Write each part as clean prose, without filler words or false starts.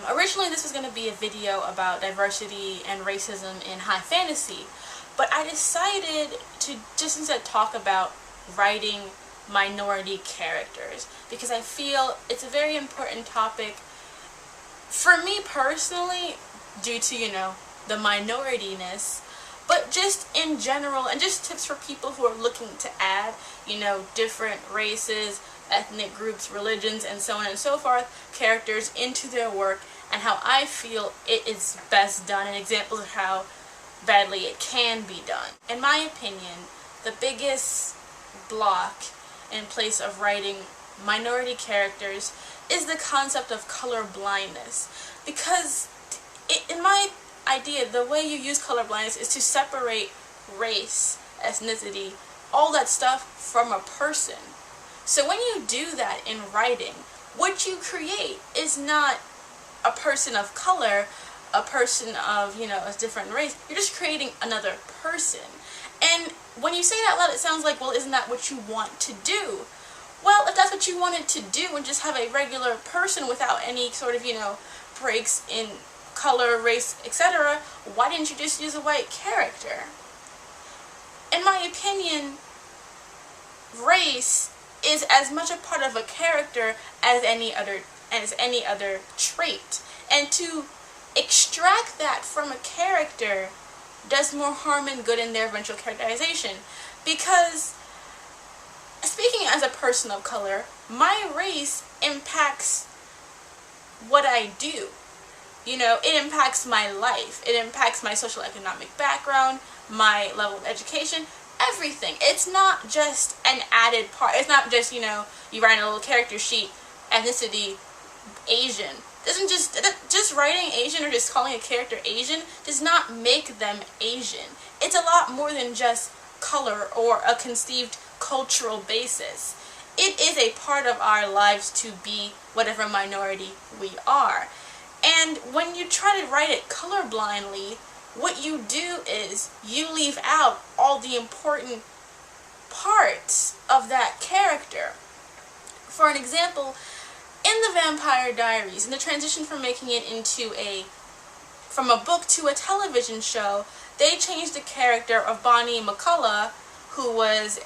Originally this was going to be a video about diversity and racism in high fantasy, but I decided to just instead talk about writing minority characters because I feel it's a very important topic for me personally due to, the minorityness, but just in general, and just tips for people who are looking to add, different races, ethnic groups, religions, and so on and so forth, characters into their work, and how I feel it is best done, and examples of how badly it can be done. In my opinion, the biggest block in place of writing minority characters is the concept of colorblindness, because in my idea, the way you use colorblindness is to separate race, ethnicity, all that stuff from a person. So when you do that in writing, what you create is not a person of color, a person of, a different race. You're just creating another person. And when you say that out loud, it sounds like, well, isn't that what you want to do? Well, if that's what you wanted to do and just have a regular person without any sort of, breaks in color, race, etc., why didn't you just use a white character? In my opinion, race is as much a part of a character as any other trait. And to extract that from a character does more harm than good in their eventual characterization. Because, speaking as a person of color, my race impacts what I do. It impacts my life. It impacts my social economic background, my level of education, everything. It's not just an added part. It's not just, you write a little character sheet, ethnicity, Asian. Doesn't just writing Asian or just calling a character Asian does not make them Asian. It's a lot more than just color or a conceived cultural basis. It is a part of our lives to be whatever minority we are. And when you try to write it colorblindly, what you do is you leave out all the important parts of that character. For an example, in the Vampire Diaries, in the transition from making it from a book to a television show, they changed the character of Bonnie McCullough, who was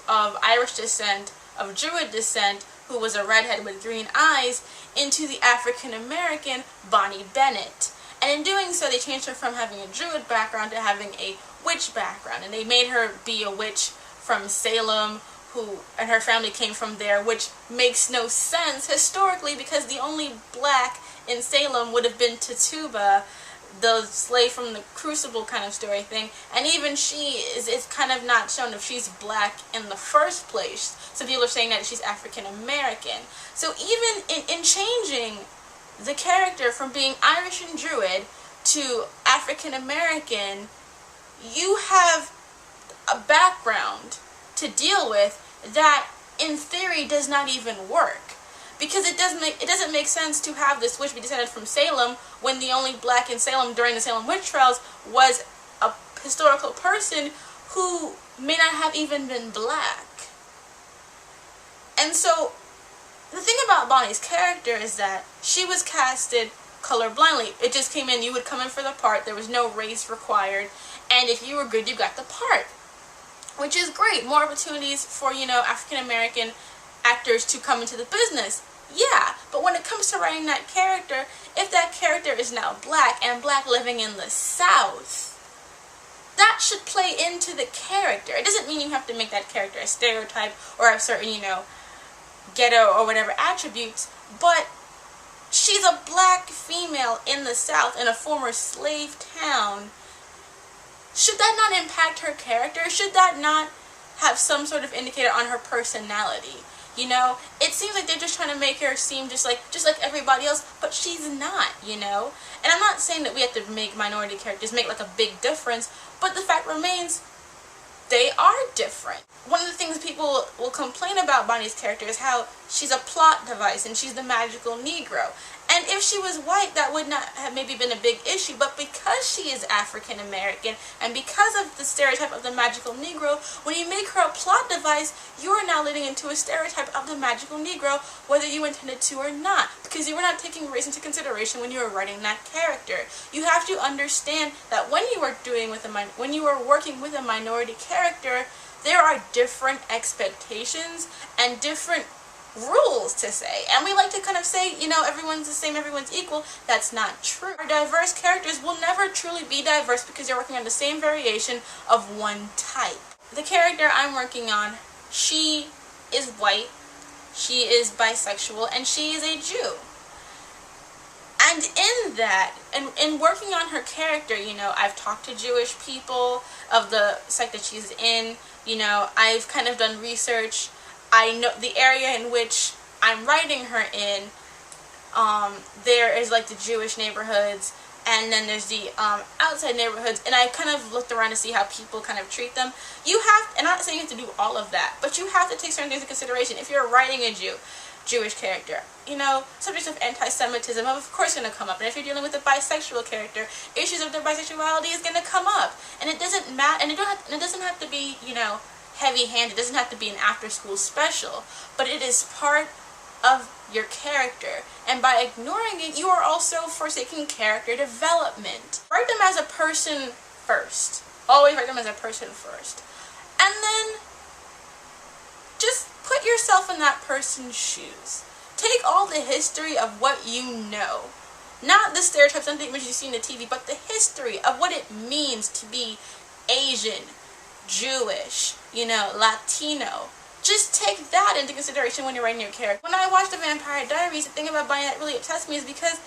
of Irish descent, of Druid descent, who was a redhead with green eyes, into the African-American Bonnie Bennett. And in doing so, they changed her from having a Druid background to having a witch background. And they made her be a witch from Salem, and her family came from there, which makes no sense historically because the only black in Salem would have been Tituba, the slave from the Crucible kind of story thing, and even it's kind of not shown if she's black in the first place. So people are saying that she's African American. So even in changing the character from being Irish and Druid to African American, you have a background to deal with that in theory does not even work. Because it doesn't make sense to have this witch be descended from Salem when the only black in Salem during the Salem witch trials was a historical person who may not have even been black. And so the thing about Bonnie's character is that she was casted colorblindly. It just came in, you would come in for the part, there was no race required, and if you were good, you got the part. Which is great. More opportunities for, African American actors to come into the business. Yeah, but when it comes to writing that character, if that character is now black and black living in the South, that should play into the character. It doesn't mean you have to make that character a stereotype or have certain, ghetto or whatever attributes, but she's a black female in the South in a former slave town. Should that not impact her character? Should that not have some sort of indicator on her personality? It seems like they're just trying to make her seem just like everybody else, but she's not, And I'm not saying that we have to make minority characters make like a big difference, but the fact remains, they are different. One of the things people will complain about Bonnie's character is how she's a plot device and she's the magical Negro. And if she was white, that would not have maybe been a big issue. But because she is African American, and because of the stereotype of the magical Negro, when you make her a plot device, you are now leading into a stereotype of the magical Negro, whether you intended to or not. Because you were not taking race into consideration when you were writing that character. You have to understand that when you are working with a minority character, there are different expectations and different rules to say. And we like to kind of say, everyone's the same, everyone's equal. That's not true. Our diverse characters will never truly be diverse because you're working on the same variation of one type. The character I'm working on, she is white, she is bisexual, and she is a Jew. And in that, and in working on her character, I've talked to Jewish people of the sect that she's in. I've kind of done research. I know the area in which I'm writing her in, there is like the Jewish neighborhoods, and then there's the outside neighborhoods, and I kind of looked around to see how people kind of treat them. And I'm not saying you have to do all of that, but you have to take certain things into consideration. If you're writing a Jewish character, subjects of anti-Semitism are of course going to come up, and if you're dealing with a bisexual character, issues of their bisexuality is going to come up, and it doesn't matter, and it doesn't have to be, heavy-handed. It doesn't have to be an after-school special, but it is part of your character, and by ignoring it, you are also forsaking character development. Write them as a person first. Always write them as a person first. And then just put yourself in that person's shoes. Take all the history of what you know. Not the stereotypes and things you see in the TV, but the history of what it means to be Asian, Jewish, Latino. Just take that into consideration when you're writing your character. When I watched The Vampire Diaries, the thing about Bonnie that really upsets me is because,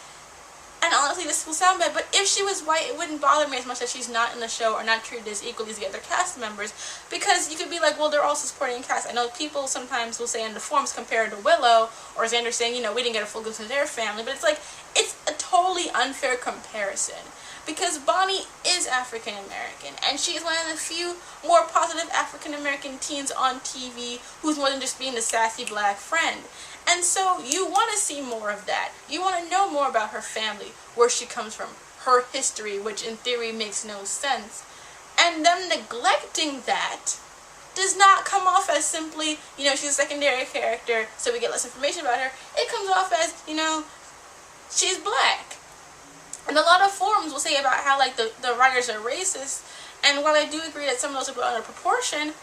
and honestly this will sound bad, but if she was white, it wouldn't bother me as much that she's not in the show or not treated as equally as the other cast members, because you could be like, well, they're also supporting cast. I know people sometimes will say in the forums compared to Willow, or Xander saying, we didn't get a full glimpse of their family, but it's like, it's a totally unfair comparison. Because Bonnie is African American, and she is one of the few more positive African American teens on TV who's more than just being the sassy black friend. And so you want to see more of that. You want to know more about her family, where she comes from, her history, which in theory makes no sense. And them neglecting that does not come off as simply, she's a secondary character, so we get less information about her. It comes off as, she's black. And a lot of forums will say about how, like, the writers are racist, and while I do agree that some of those are put under proportion,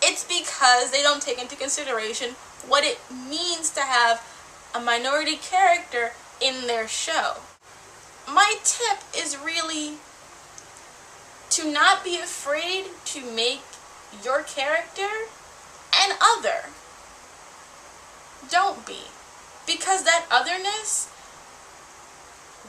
it's because they don't take into consideration what it means to have a minority character in their show. My tip is really to not be afraid to make your character an other. Don't be. Because that otherness,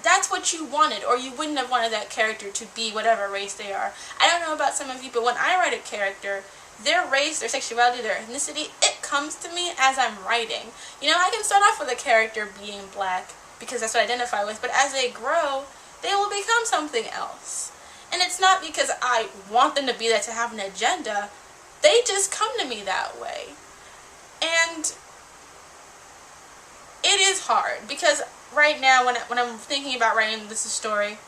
that's what you wanted, or you wouldn't have wanted that character to be whatever race they are. I don't know about some of you, but when I write a character, their race, their sexuality, their ethnicity, it comes to me as I'm writing. I can start off with a character being black, because that's what I identify with, but as they grow, they will become something else. And it's not because I want them to be that to have an agenda, they just come to me that way. And it is hard, because right now, when I'm thinking about writing this story,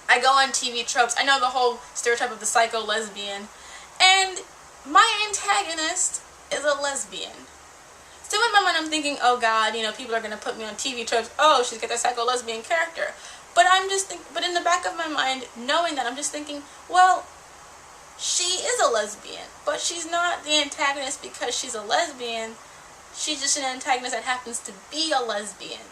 I go on TV tropes. I know the whole stereotype of the psycho lesbian, and my antagonist is a lesbian. Still in my mind, I'm thinking, oh God, people are gonna put me on TV tropes. Oh, she's got that psycho lesbian character. But but in the back of my mind, knowing that, I'm just thinking, well, she is a lesbian, but she's not the antagonist because she's a lesbian. She's just an antagonist that happens to be a lesbian.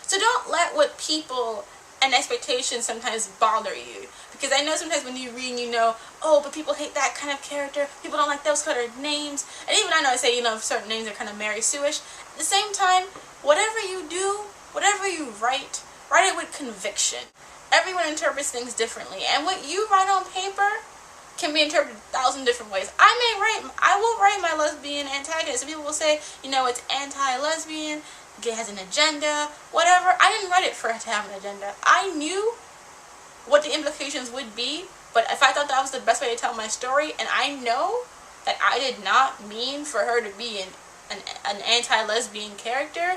So don't let what people and expectations sometimes bother you. Because I know sometimes when you read and oh, but people hate that kind of character. People don't like those colored names. And even I know I say, certain names are kind of Mary Sue-ish. At the same time, whatever you do, whatever you write it with conviction. Everyone interprets things differently. And what you write on paper can be interpreted 1,000 different ways. I will write my lesbian antagonist. Some people will say, it's anti-lesbian, it has an agenda, whatever. I didn't write it for it to have an agenda. I knew what the implications would be, but if I thought that was the best way to tell my story, and I know that I did not mean for her to be an anti-lesbian character,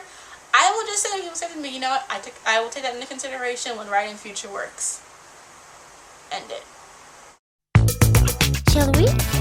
I will just say when people say to me, you know what, I will take that into consideration when writing future works. End it. Shall we?